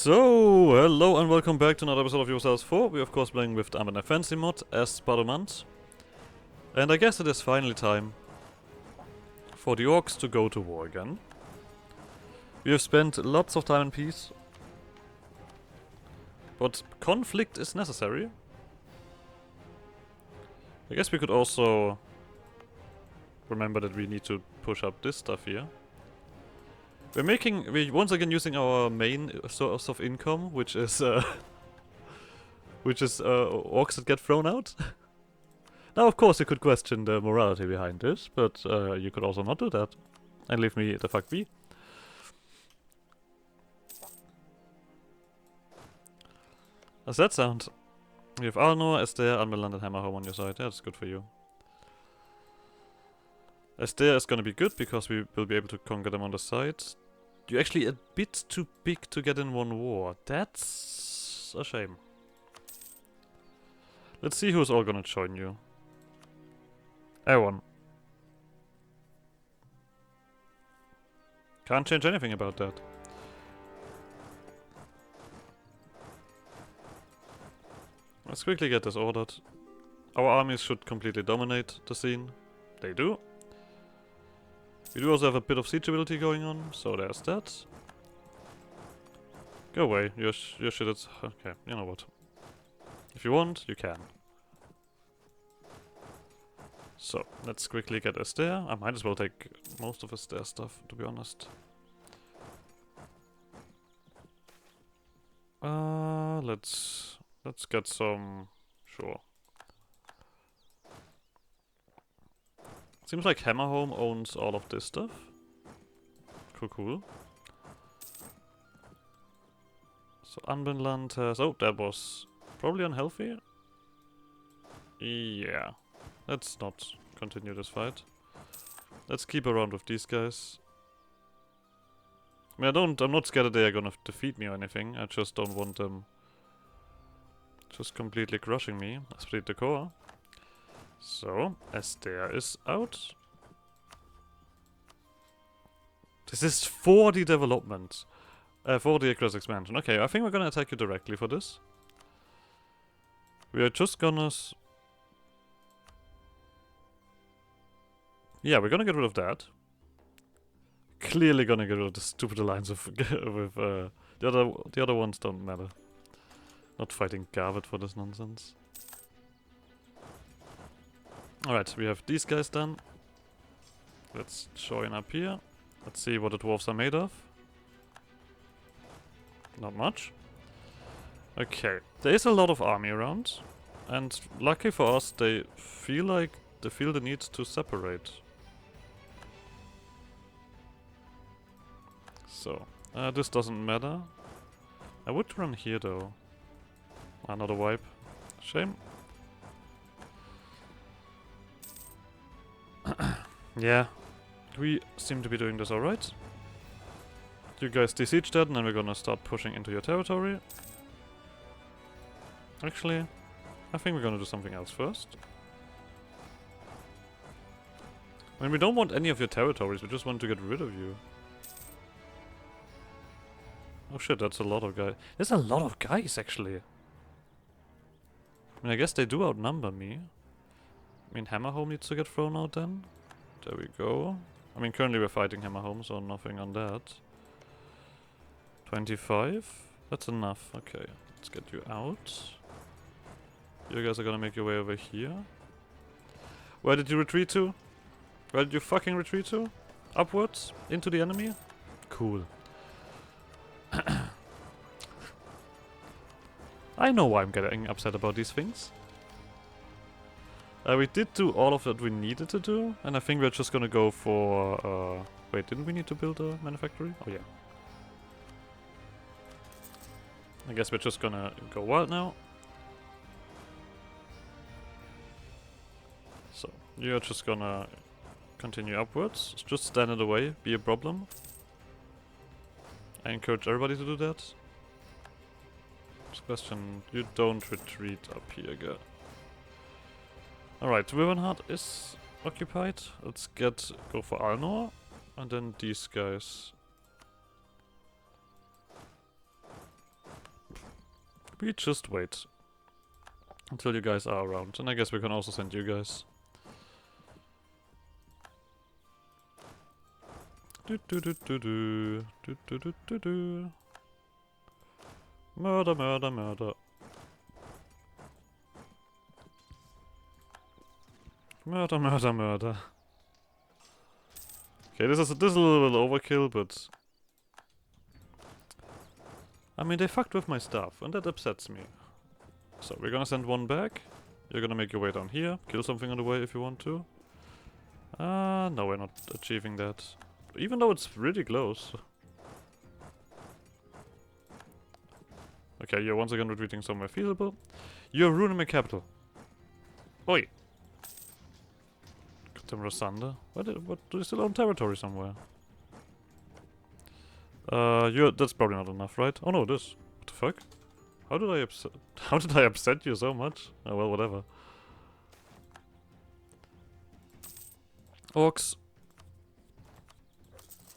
So, hello and welcome back to another episode of EU4. We're of course playing with the Anbennar fancy mod as Barumand. And I guess it is finally time for the orcs to go to war again. We have spent lots of time in peace, but conflict is necessary. I guess we could also remember that we need to push up this stuff here. We're once again using our main source of income, which is orcs that get thrown out. Now, of course, you could question the morality behind this, but you could also not do that and leave me the fuck be. How's that sound? You have Alnor, Esther, Anbennar, and Hammerhome on your side. Yeah, that's good for you. Esther is gonna be good because we will be able to conquer them on the side. You're actually a bit too big to get in one war. That's a shame. Let's see who's all gonna join you. Everyone. Can't change anything about that. Let's quickly get this ordered. Our armies should completely dominate the scene. They do. We do also have a bit of siege ability going on, so there's that. Go away, your shit is... okay, you know what. If you want, you can. So, let's quickly get Esther. I might as well take most of Esther's stuff, to be honest. Let's get some... sure. Seems like Hammerhome owns all of this stuff. Cool. So Anbennar has... oh, that was probably unhealthy. Yeah. Let's not continue this fight. Let's keep around with these guys. I mean, I'm not scared that they are gonna defeat me or anything. I just don't want them just completely crushing me. Split the core. So, Esther is out. This is for the development. For the aggressive expansion. Okay, I think we're gonna attack you directly for this. We are just gonna... yeah, we're gonna get rid of that. Clearly gonna get rid of the stupid alliance with the other ones don't matter. Not fighting Garvet for this nonsense. Alright, we have these guys done. Let's join up here. Let's see what the dwarves are made of. Not much. Okay, there is a lot of army around. And lucky for us, they feel the need to separate. So, this doesn't matter. I would run here though. Another wipe. Shame. Yeah, we seem to be doing this alright. You guys de-siege that and then we're gonna start pushing into your territory. Actually, I think we're gonna do something else first. I mean, we don't want any of your territories, we just want to get rid of you. Oh shit, that's a lot of guys. There's a lot of guys, actually. I mean, I guess they do outnumber me. I mean, Hammerhome needs to get thrown out then. There we go. I mean, currently we're fighting Hammerhome, so nothing on that. 25? That's enough. Okay, let's get you out. You guys are gonna make your way over here. Where did you retreat to? Where did you fucking retreat to? Upwards? Into the enemy? Cool. I know why I'm getting upset about these things. We did do all of that we needed to do, and I think we're just gonna go for... wait, didn't we need to build a manufactory? Oh yeah. I guess we're just gonna go wild now. So, you're just gonna continue upwards. Just stand in the way, be a problem. I encourage everybody to do that. Just question, you don't retreat up here, girl. Alright, Rivenheart is occupied. Let's go for Alnor. And then these guys. We just wait until you guys are around. And I guess we can also send you guys. Do do do do do do do do do do. Murder, murder, murder. Murder, murder, murder. Okay, this is a little bit overkill, but I mean they fucked with my stuff, and that upsets me. So we're gonna send one back. You're gonna make your way down here, kill something on the way if you want to. No, we're not achieving that. Even though it's really close. Okay, you're once again retreating somewhere feasible. You're ruining my capital. Oi! Goddamn Rosander. What do you still own territory somewhere? That's probably not enough, right? Oh no, it is. What the fuck? How did I upset you so much? Oh well, whatever. Orcs.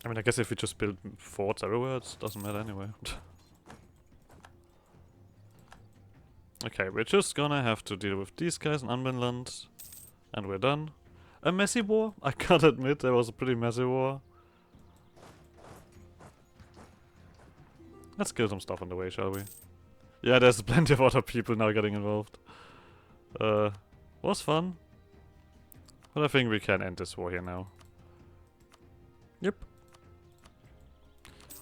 I mean, I guess if we just build forts everywhere, it doesn't matter anyway. Okay, we're just gonna have to deal with these guys in Anbennar, and we're done. A messy war? I can't admit, there was a pretty messy war. Let's kill some stuff on the way, shall we? Yeah, there's plenty of other people now getting involved. Was fun. But I think we can end this war here now. Yep.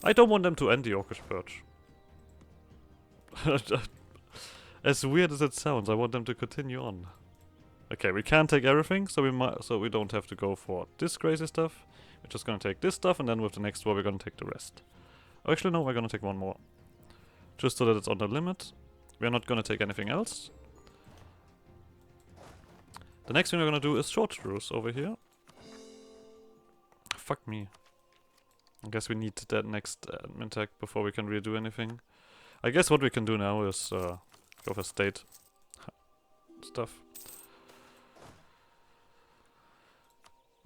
I don't want them to end the Orcish Purge. As weird as it sounds, I want them to continue on. Okay, we can't take everything, so we don't have to go for this crazy stuff. We're just gonna take this stuff, and then with the next war we're gonna take the rest. Oh, actually no, we're gonna take one more. Just so that it's on the limit. We're not gonna take anything else. The next thing we're gonna do is short truce over here. Fuck me. I guess we need that next admin tag before we can really do anything. I guess what we can do now is go for state stuff.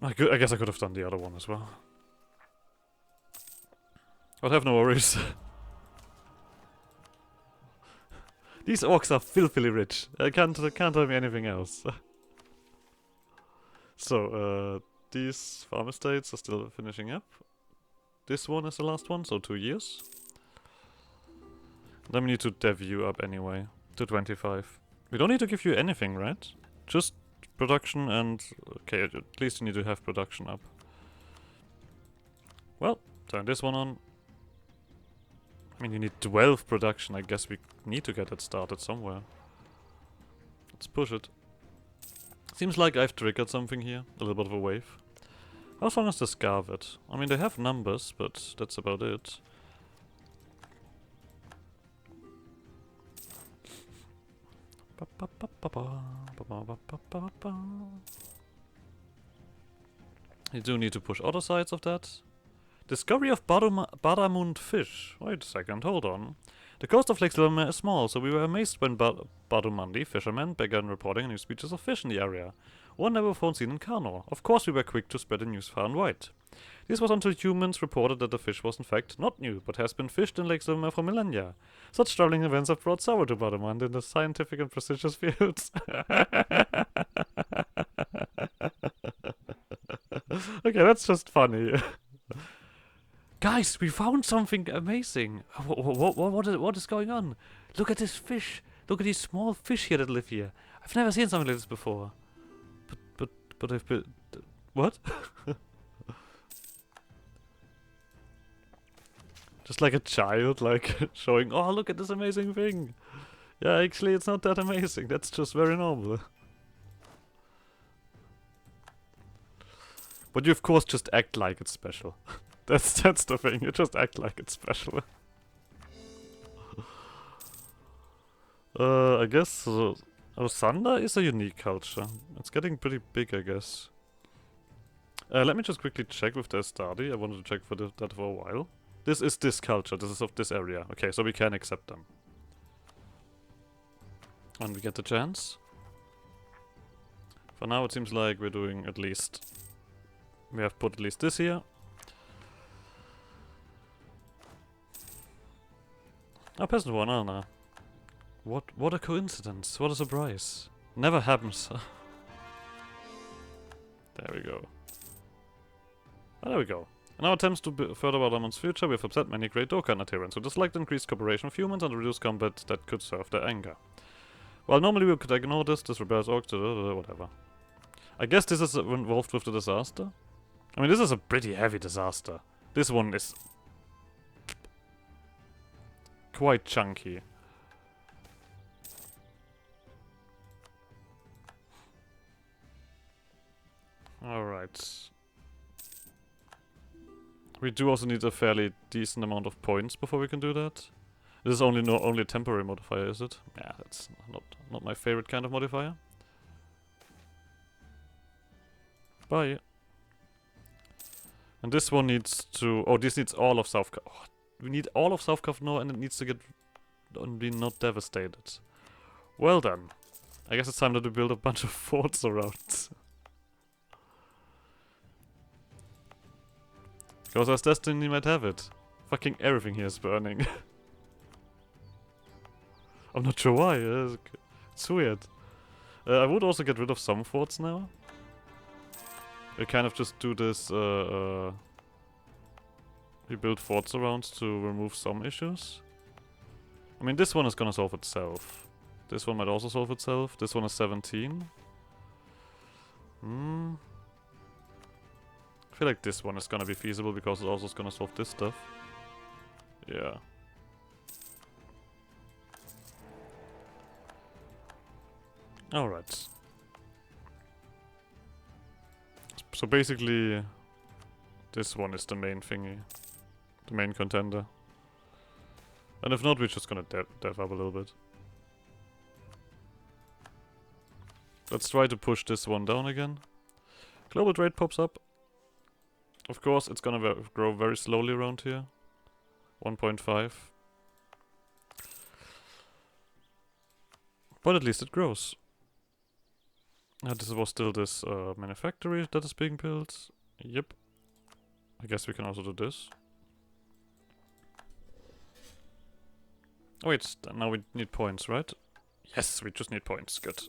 I guess I could have done the other one as well. I'll have no worries. These orcs are filthily rich. I can't tell me anything else. So, these farm estates are still finishing up. This one is the last one, so 2 years. Then we need to dev you up anyway, to 25. We don't need to give you anything, right? Just production and... okay, at least you need to have production up. Well, turn this one on. I mean, you need 12 production. I guess we need to get it started somewhere. Let's push it. Seems like I've triggered something here. A little bit of a wave. How strong is the Scarvet? I mean, they have numbers, but that's about it. You do need to push other sides of that. Discovery of Barumand fish. Wait a second, hold on. The coast of Lake Silvermere is small, so we were amazed when Barumandi fishermen began reporting new species of fish in the area. One never before seen in Karnor. Of course we were quick to spread the news far and wide. This was until humans reported that the fish was in fact not new, but has been fished in Lake Silvermere for millennia. Such traveling events have brought sorrow to Barumand in the scientific and prestigious fields. Okay, that's just funny. Guys, we found something amazing. What is going on? Look at this fish. Look at these small fish here that live here. I've never seen something like this before. But I've been... what? Just like a child, like, showing, oh, look at this amazing thing. Yeah, actually, it's not that amazing. That's just very normal. But you, of course, just act like it's special. That's the thing. You just act like it's special. I guess Osanda is a unique culture. It's getting pretty big, I guess. Let me just quickly check with their study. I wanted to check for that for a while. This is this culture. This is of this area. Okay, so we can accept them. When we get the chance. For now, it seems like we're doing at least... we have put at least this here. Oh, peasant one, oh no. What a coincidence. What a surprise. Never happens. There we go. Oh, there we go. In our attempts to further Barumand's future, we have upset many great Dokkan adherents who dislike the increased cooperation with humans and the reduced combat that could serve their anger. While normally we could ignore this rebellious orc, whatever. I guess this is involved with the disaster? I mean, this is a pretty heavy disaster. This one is quite chunky. Alright. We do also need a fairly decent amount of points before we can do that. This is only a temporary modifier, is it? Yeah, that's not my favorite kind of modifier. Bye. And this one needs to... Oh, this needs all of South... Oh, we need all of South Kafnor and it needs to get... and be not devastated. Well then. I guess it's time that we build a bunch of forts around. Because as destiny might have it. Fucking everything here is burning. I'm not sure why. It's weird. I would also get rid of some forts now. We kind of just do this, we build forts around to remove some issues. I mean, this one is gonna solve itself. This one might also solve itself. This one is 17. I feel like this one is gonna be feasible because it also is gonna solve this stuff. Yeah. Alright. So basically, this one is the main thingy. The main contender. And if not, we're just gonna dev up a little bit. Let's try to push this one down again. Global trade pops up. Of course, it's gonna grow very slowly around here. 1.5. But at least it grows. This was still this manufactory that is being built. Yep. I guess we can also do this. Oh wait, now we need points, right? Yes, we just need points. Good.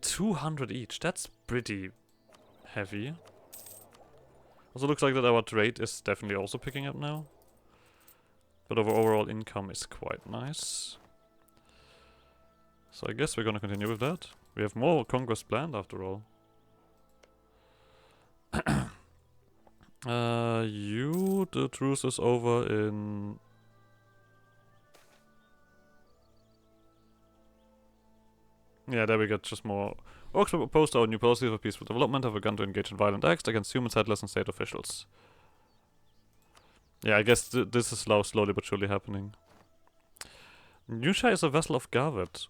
200 each. That's pretty heavy. Also looks like that our trade is definitely also picking up now. But our overall income is quite nice. So I guess we're gonna continue with that. We have more conquest planned after all. The truce is over in... Yeah, there we get just more... Orcs have opposed our new policy for peaceful development, have begun to engage in violent acts against human settlers and state officials. Yeah, I guess this is slowly but surely happening. Nusha is a vassal of Garvet.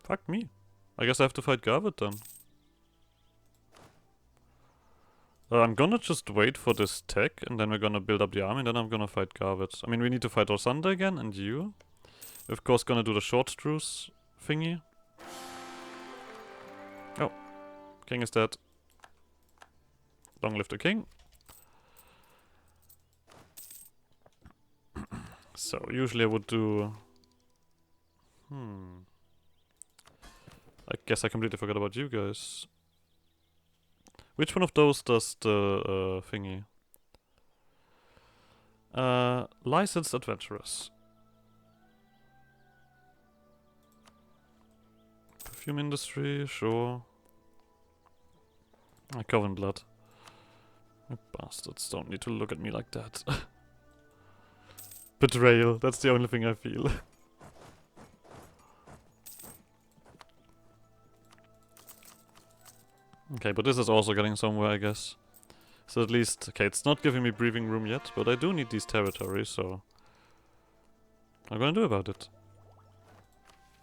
Fuck me. I guess I have to fight Garvet then. I'm gonna just wait for this tech, and then we're gonna build up the army, and then I'm gonna fight Garvet. I mean, we need to fight Orsander again, and you. We're of course gonna do the short truce thingy. Oh. King is dead. Long live the king. So, usually I would do... I guess I completely forgot about you guys. Which one of those does the thingy? Licensed adventurers. Perfume industry, sure. Coven blood. You bastards don't need to look at me like that. Betrayal, that's the only thing I feel. Okay, but this is also getting somewhere, I guess. So at least, okay, it's not giving me breathing room yet, but I do need these territories, so... I'm gonna do about it.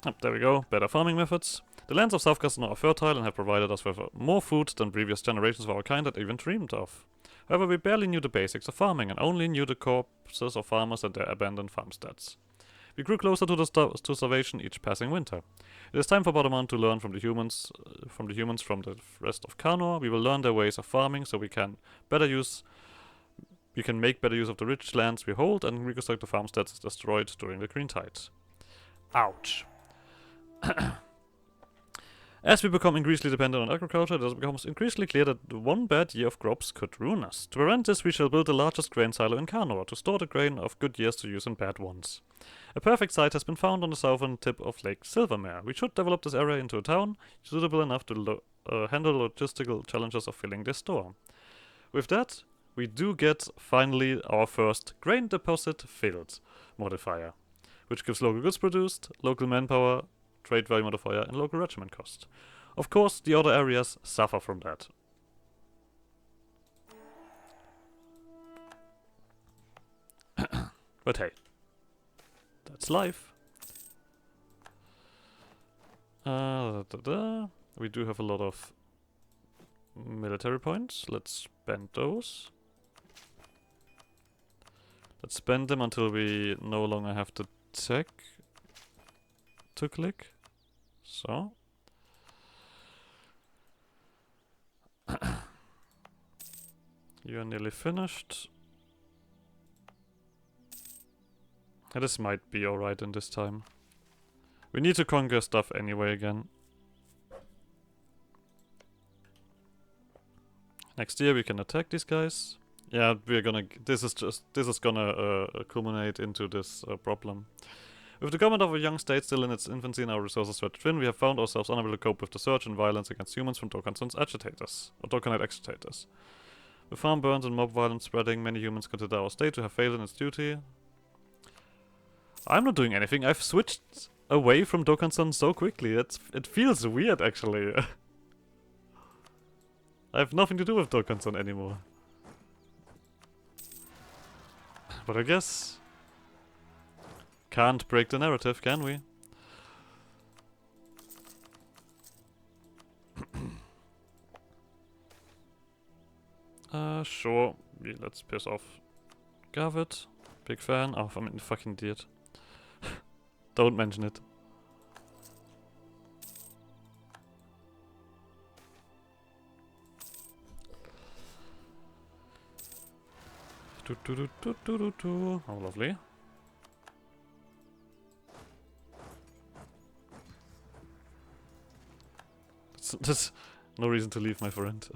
Yep, there we go, better farming methods. The lands of South Castle are fertile and have provided us with more food than previous generations of our kind had even dreamed of. However, we barely knew the basics of farming and only knew the corpses of farmers and their abandoned farmsteads. We grew closer to starvation each passing winter. It is time for Barumand to learn from the humans from the rest of Kanor. We will learn their ways of farming so we can make better use of the rich lands we hold and reconstruct the farmsteads destroyed during the Green Tide. Ouch. As we become increasingly dependent on agriculture, it becomes increasingly clear that one bad year of crops could ruin us. To prevent this, we shall build the largest grain silo in Kanor to store the grain of good years to use in bad ones. A perfect site has been found on the southern tip of Lake Silvermare. We should develop this area into a town suitable enough to handle logistical challenges of filling this store. With that, we do get finally our first grain deposit filled modifier, which gives local goods produced, local manpower, trade value modifier, and local regiment cost. Of course, the other areas suffer from that. But hey, that's life. We do have a lot of military points. Let's spend those. Let's spend them until we no longer have the tech to click. So. You are nearly finished. Yeah, this might be alright in this time. We need to conquer stuff anyway again. Next year we can attack these guys. Yeah, we're gonna. This is gonna culminate into this problem. With the government of a young state still in its infancy and our resources stretched thin, we have found ourselves unable to cope with the surge in violence against humans from Dokkanson's agitators, or Dokkanite agitators. With farm burns and mob violence spreading, many humans consider our state to have failed in its duty. I'm not doing anything. I've switched away from Dokkanson so quickly. It feels weird, actually. I have nothing to do with Dokkanson anymore. But I guess... can't break the narrative, can we? Sure. Yeah, let's piss off Gavit. Big fan. Oh, I'm an fucking idiot. Don't mention it. Oh, lovely. That's no reason to leave, my friend.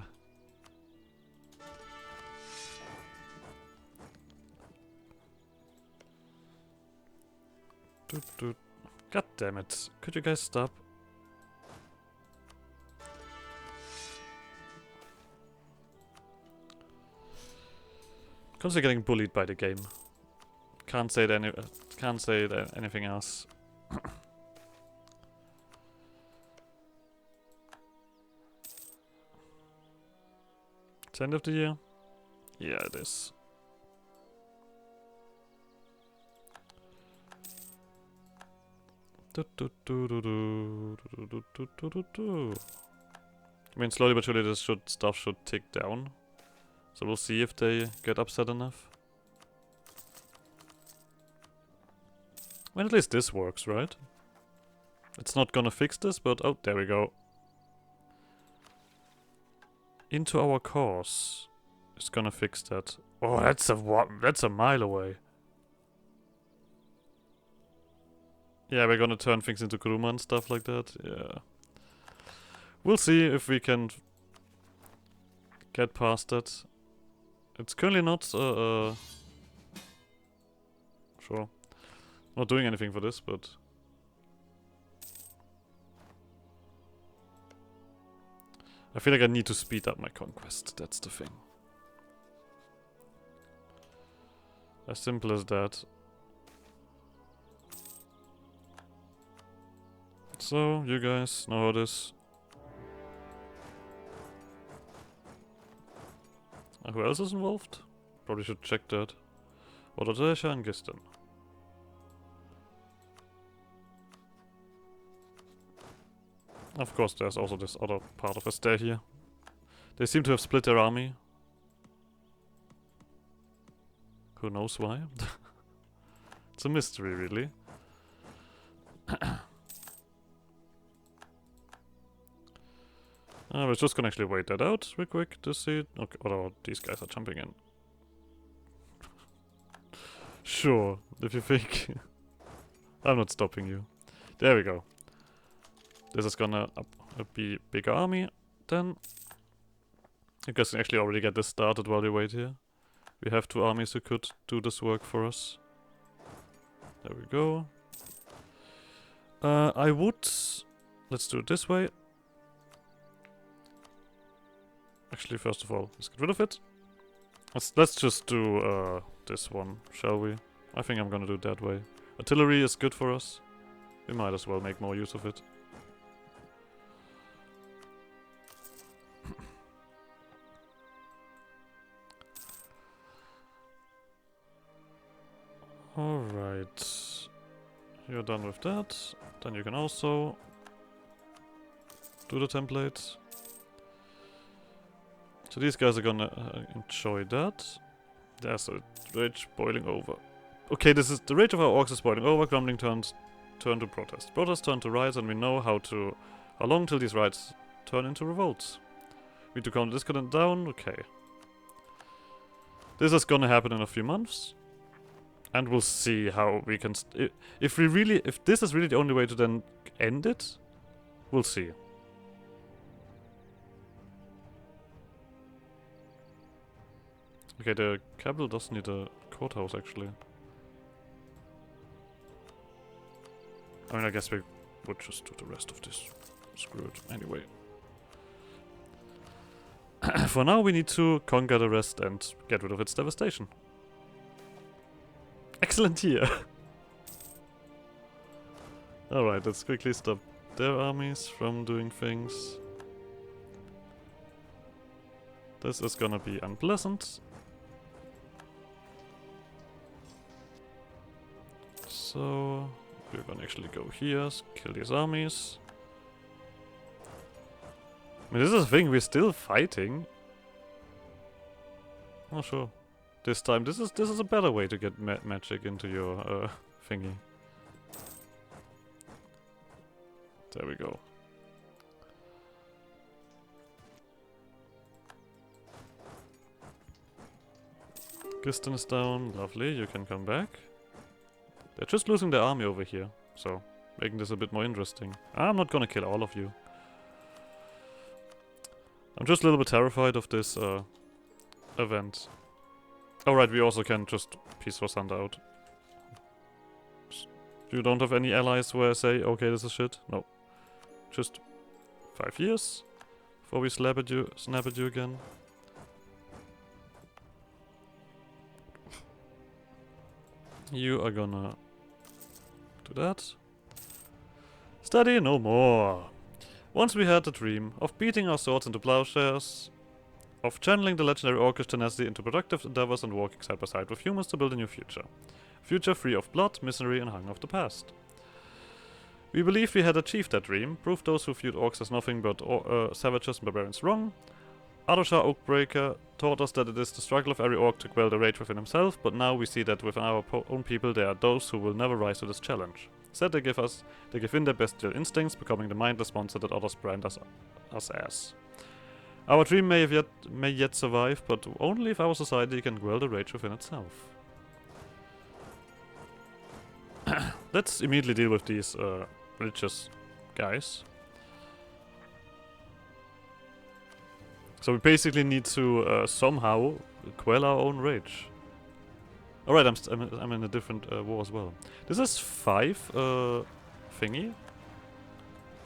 God damn it. Could you guys stop? Constantly getting bullied by the game. Can't say anything else. It's end of the year? Yeah, it is. I mean, slowly but surely this stuff should tick down. So we'll see if they get upset enough. I mean, at least this works, right? It's not gonna fix this, but oh, there we go. Into our cause is gonna fix that. Oh, that's a mile away. Yeah, we're gonna turn things into Kuruma and stuff like that. Yeah. We'll see if we can get past that. It's currently not, sure. Not doing anything for this, but... I feel like I need to speed up my conquest, that's the thing. As simple as that. So, you guys know how it is. Who else is involved? Probably should check that. Odadesha and Giston. Of course, there's also this other part of Esther here. They seem to have split their army. Who knows why? It's a mystery, really. We're just gonna actually wait that out real quick to see. Okay, oh, these guys are jumping in. Sure, if you think. I'm not stopping you. There we go. This is gonna be bigger army then. You guys can actually already get this started while you wait here. We have 2 armies who could do this work for us. There we go. I would... Let's do it this way. Actually, first of all, let's get rid of it. Let's just do this one, shall we? I think I'm gonna do it that way. Artillery is good for us. We might as well make more use of it. Alright. You're done with that. Then you can also do the template. So these guys are gonna enjoy that. There's a rage boiling over. Okay, this is the rage of our orcs is boiling over. Grumbling turn to protest. Protest turn to riots, and we know how long till these riots turn into revolts. We need to count discontent down. Okay. This is gonna happen in a few months. And we'll see how we can... If this is really the only way to then end it, we'll see. Okay, the capital does need a courthouse, actually. I mean, I guess we would just do the rest of this. Screw it. Anyway. For now, we need to conquer the rest and get rid of its devastation. Excellent year! Alright, let's quickly stop their armies from doing things. This is gonna be unpleasant. So, we're gonna actually go here, kill these armies. I mean, this is a thing, we're still fighting. Oh, sure. This time, this is a better way to get magic into your thingy. There we go. Giston is down, lovely, you can come back. They're just losing their army over here, so making this a bit more interesting. I'm not gonna kill all of you. I'm just a little bit terrified of this event. Alright, we also can just piece Rosanda out. You don't have any allies where I say, okay, this is shit? No. Just 5 years before we snap at you again. You are gonna do that. Study no more. Once we had the dream of beating our swords into plowshares, of channeling the legendary orcish tenacity into productive endeavors and walking side by side with humans to build a new future. A future free of blood, misery and hunger of the past. We believe we had achieved that dream, proved those who viewed orcs as nothing but savages and barbarians wrong. Adosha Oakbreaker taught us that it is the struggle of every orc to quell the rage within himself, but now we see that within our own people there are those who will never rise to this challenge. Instead they give in their bestial instincts, becoming the mindless monster that others brand us as. Our dream may yet survive, but only if our society can quell the rage within itself. Let's immediately deal with these religious guys. So we basically need to somehow quell our own rage. Alright, I'm in a different war as well. This is 5 thingy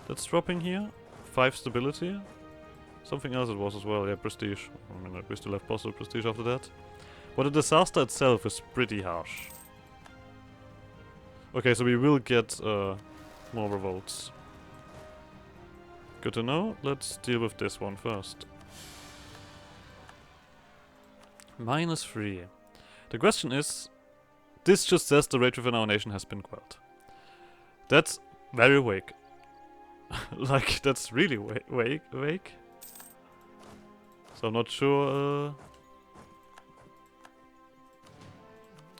that's dropping here. 5 stability. Something else it was as well, yeah, prestige. I mean, we still have possible prestige after that. But the disaster itself is pretty harsh. Okay, so we will get more revolts. Good to know. Let's deal with this one first. -3. The question is, this just says the rage within our nation has been quelled. That's very vague. Like, that's really vague. So I'm not sure.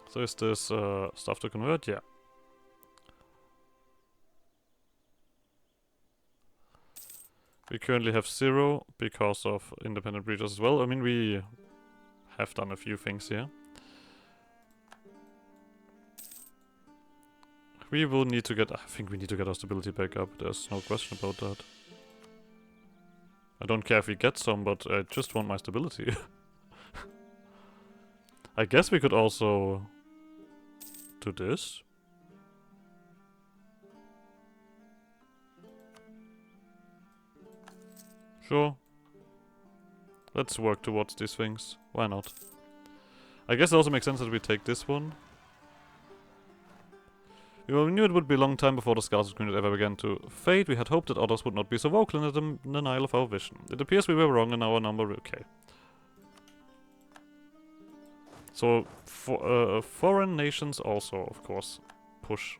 So is this stuff to convert? Yeah. We currently have 0 because of independent breeders as well. I mean, we have done a few things here. We will need to get... I think we need to get our stability back up. There's no question about that. I don't care if we get some, but I just want my stability. I guess we could also do this. Sure. Let's work towards these things. Why not? I guess it also makes sense that we take this one. We knew it would be a long time before the scars of Greenwood ever began to fade. We had hoped that others would not be so vocal in the denial of our vision. It appears we were wrong in our number. Okay. So, foreign nations also, of course, push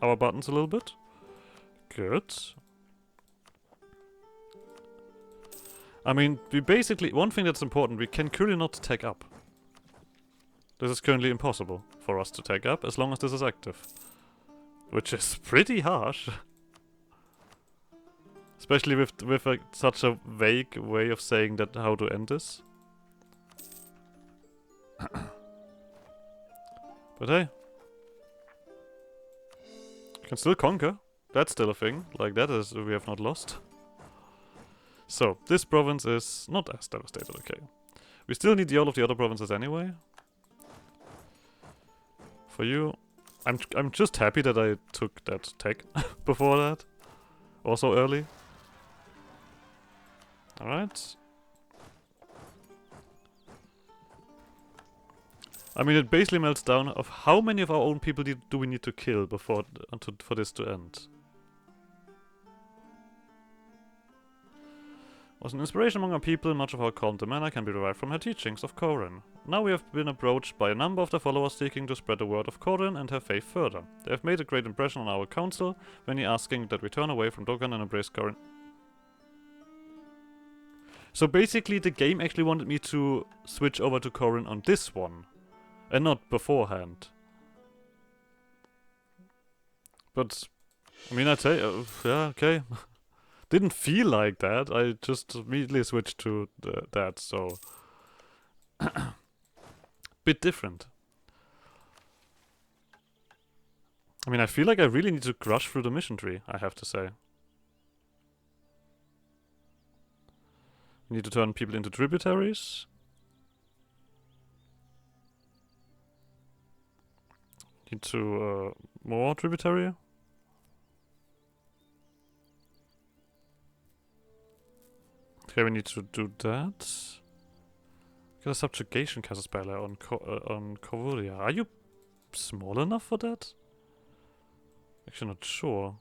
our buttons a little bit. Good. I mean, we basically... One thing that's important, we can currently not tag up. This is currently impossible for us to tag up as long as this is active. Which is pretty harsh. Especially with such a vague way of saying that how to end this. But hey. We can still conquer. That's still a thing. Like, that is... we have not lost. So, this province is not as devastated, okay. We still need all of the other provinces anyway. For you, I'm just happy that I took that tech before that. Also early. Alright. I mean, it basically melts down of how many of our own people do we need to kill before for this to end. Was an inspiration among our people, much of our calm demeanor can be derived from her teachings of Corin. Now we have been approached by a number of the followers seeking to spread the word of Corin and her faith further. They have made a great impression on our council, many asking that we turn away from Dokkan and embrace Corin. So basically the game actually wanted me to switch over to Corin on this one, and not beforehand. But, I mean, I tell you, yeah, okay. Didn't feel like that. I just immediately switched to that, so... Bit different. I mean, I feel like I really need to crush through the mission tree, I have to say. We need to turn people into tributaries. Need to, more tributary. Okay, we need to do that. Get a subjugation castle spell on Kovuria. Are you small enough for that? Actually, not sure.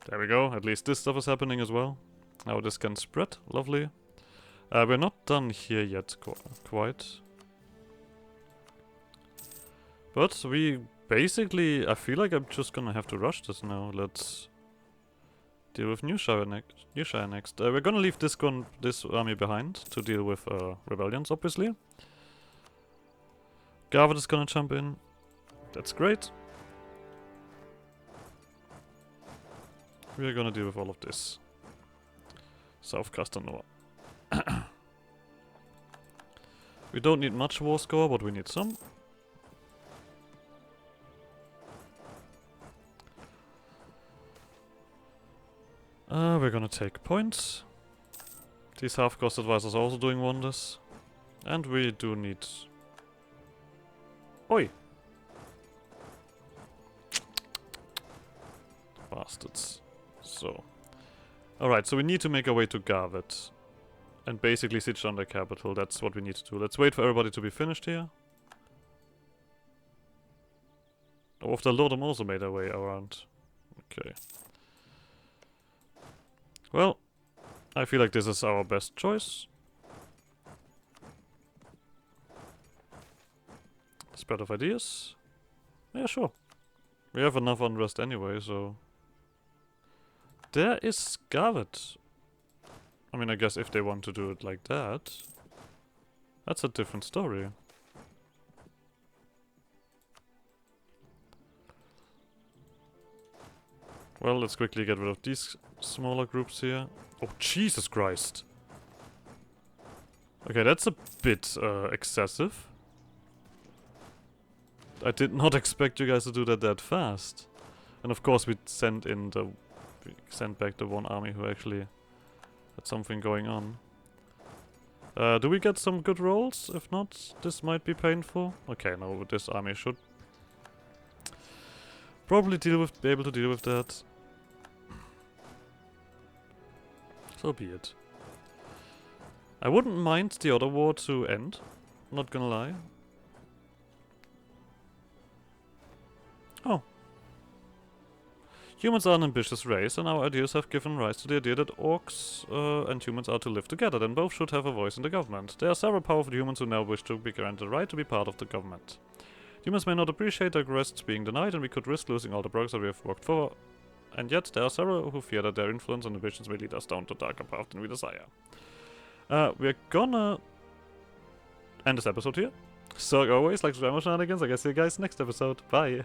There we go. At least this stuff is happening as well. Now this can spread. Lovely. We're not done here yet, quite. But we basically... I feel like I'm just gonna have to rush this now. Let's... deal with New Shire next. We're gonna leave this army behind to deal with rebellions, obviously. Garvard is gonna jump in. That's great. We're gonna deal with all of this. South Castanova. We don't need much war score, but we need some. We're gonna take points. These half-cost advisors are also doing wonders. And we do need... Oi! Bastards. So. Alright, so we need to make our way to Garvet. And basically siege on their capital. That's what we need to do. Let's wait for everybody to be finished here. Oh, if the Lordom also made their way around. Okay. Well, I feel like this is our best choice. Spread of ideas. Yeah, sure. We have enough unrest anyway, so... There is Garvet. I mean, I guess if they want to do it like that... That's a different story. Well, let's quickly get rid of these smaller groups here. Oh, Jesus Christ. Okay, that's a bit excessive. I did not expect you guys to do that fast. And of course we sent back the one army who actually had something going on. Do we get some good rolls? If not, this might be painful. Okay, no, this army should probably be able to deal with that. So be it. I wouldn't mind the other war to end, not gonna lie. Oh. Humans are an ambitious race, and our ideas have given rise to the idea that orcs and humans are to live together, then both should have a voice in the government. There are several powerful humans who now wish to be granted the right to be part of the government. Humans may not appreciate their requests being denied, and we could risk losing all the progress that we have worked for, and yet there are several who fear that their influence and ambitions may lead us down to a darker path than we desire. We're gonna end this episode here. So, like always, like to try more shenanigans. I guess see you guys next episode. Bye!